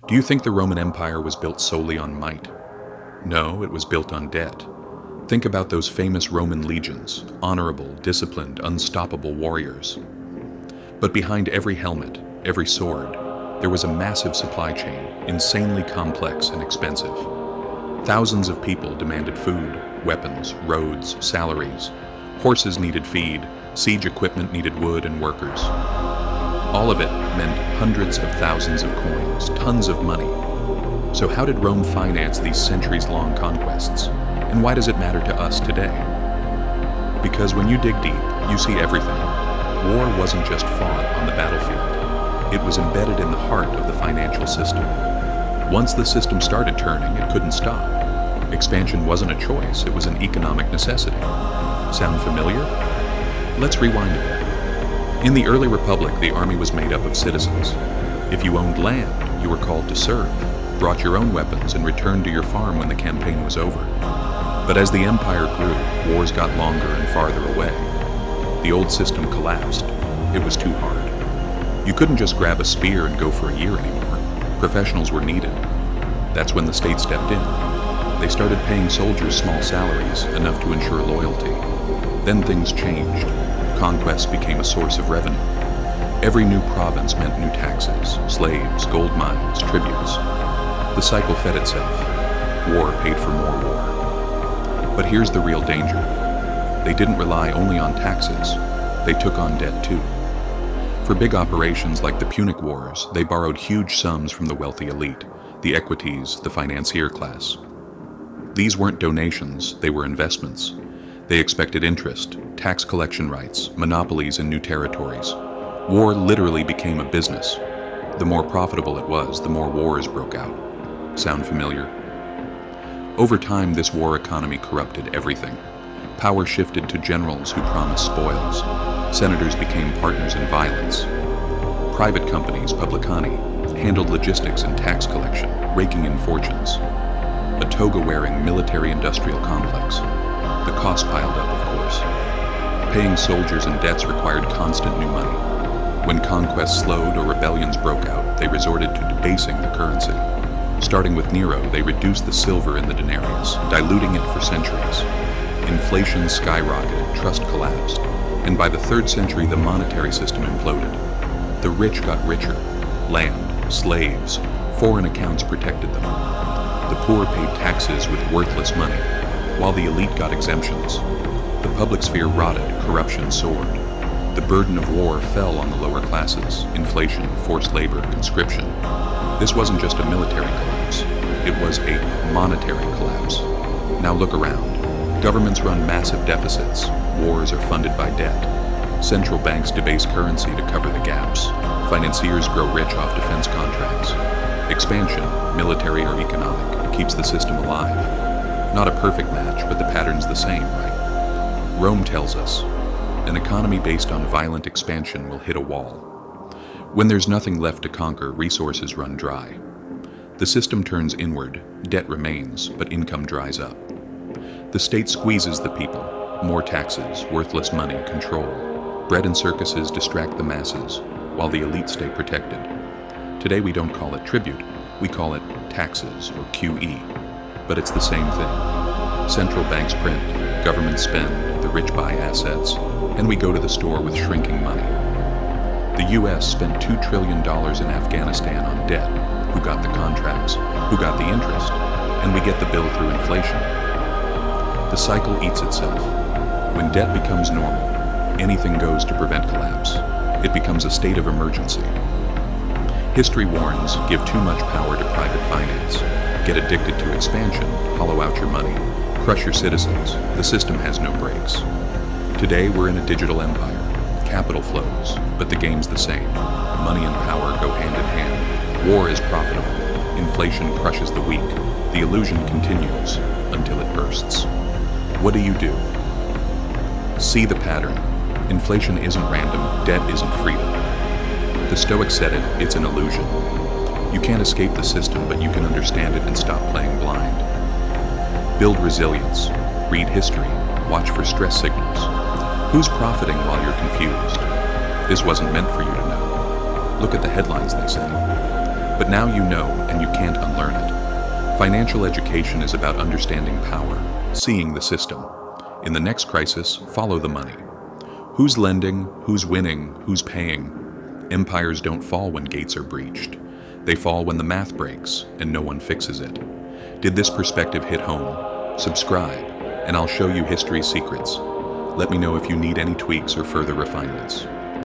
Do you think the Roman Empire was built solely on might? No, it was built on debt. Think about those famous Roman legions, honorable, disciplined, unstoppable warriors. But behind every helmet, every sword, there was a massive supply chain, insanely complex and expensive. Thousands of people demanded food, weapons, roads, salaries. Horses needed feed, siege equipment needed wood and workers. All of it meant hundreds of thousands of coins, tons of money. So how did Rome finance these centuries-long conquests? And why does it matter to us today? Because when you dig deep, you see everything. War wasn't just fought on the battlefield. It was embedded in the heart of the financial system. Once the system started turning, it couldn't stop. Expansion wasn't a choice, it was an economic necessity. Sound familiar? Let's rewind a bit. In the early republic, the army was made up of citizens. If you owned land, you were called to serve, brought your own weapons, and returned to your farm when the campaign was over. But as the empire grew, wars got longer and farther away. The old system collapsed. It was too hard. You couldn't just grab a spear and go for a year anymore. Professionals were needed. That's when the state stepped in. They started paying soldiers small salaries, enough to ensure loyalty. Then things changed. Conquest became a source of revenue. Every new province meant new taxes, slaves, gold mines, tributes. The cycle fed itself. War paid for more war. But here's the real danger. They didn't rely only on taxes. They took on debt too. For big operations like the Punic Wars, they borrowed huge sums from the wealthy elite, the equites, the financier class. These weren't donations, they were investments. They expected interest, tax collection rights, monopolies in new territories. War literally became a business. The more profitable it was, the more wars broke out. Sound familiar? Over time, this war economy corrupted everything. Power shifted to generals who promised spoils. Senators became partners in violence. Private companies, publicani, handled logistics and tax collection, raking in fortunes. A toga-wearing military-industrial complex. The cost piled up, of course. Paying soldiers and debts required constant new money. When conquests slowed or rebellions broke out, they resorted to debasing the currency. Starting with Nero, they reduced the silver in the denarius, diluting it for centuries. Inflation skyrocketed, trust collapsed, and by the 3rd century the monetary system imploded. The rich got richer. Land, slaves, foreign accounts protected them. The poor paid taxes with worthless money, while the elite got exemptions. The public sphere rotted, corruption soared. The burden of war fell on the lower classes, inflation, forced labor, conscription. This wasn't just a military collapse, it was a monetary collapse. Now look around. Governments run massive deficits, wars are funded by debt. Central banks debase currency to cover the gaps. Financiers grow rich off defense contracts. Expansion, military or economic, keeps the system alive. Not a perfect match, but the pattern's the same, right? Rome tells us, an economy based on violent expansion will hit a wall. When there's nothing left to conquer, resources run dry. The system turns inward, debt remains, but income dries up. The state squeezes the people, more taxes, worthless money, control. Bread and circuses distract the masses, while the elite stay protected. Today we don't call it tribute, we call it taxes or QE. But it's the same thing. Central banks print, governments spend, the rich buy assets, and we go to the store with shrinking money. The US spent $2 trillion in Afghanistan on debt. Who got the contracts? Who got the interest? And we get the bill through inflation. The cycle eats itself. When debt becomes normal, anything goes to prevent collapse. It becomes a state of emergency. History warns, give too much power to private finance. Get addicted to expansion, hollow out your money, crush your citizens. The system has no brakes. Today we're in a digital empire. Capital flows, but the game's the same. Money and power go hand in hand. War is profitable. Inflation crushes the weak. The illusion continues until it bursts. What do? See the pattern. Inflation isn't random, debt isn't freedom. The Stoics said it, it's an illusion. You can't escape the system, but you can understand it and stop playing blind. Build resilience. Read history. Watch for stress signals. Who's profiting while you're confused? This wasn't meant for you to know. Look at the headlines, they say. But now you know, and you can't unlearn it. Financial education is about understanding power, seeing the system. In the next crisis, follow the money. Who's lending? Who's winning? Who's paying? Empires don't fall when gates are breached. They fall when the math breaks and no one fixes it. Did this perspective hit home? Subscribe, and I'll show you history's secrets. Let me know if you need any tweaks or further refinements.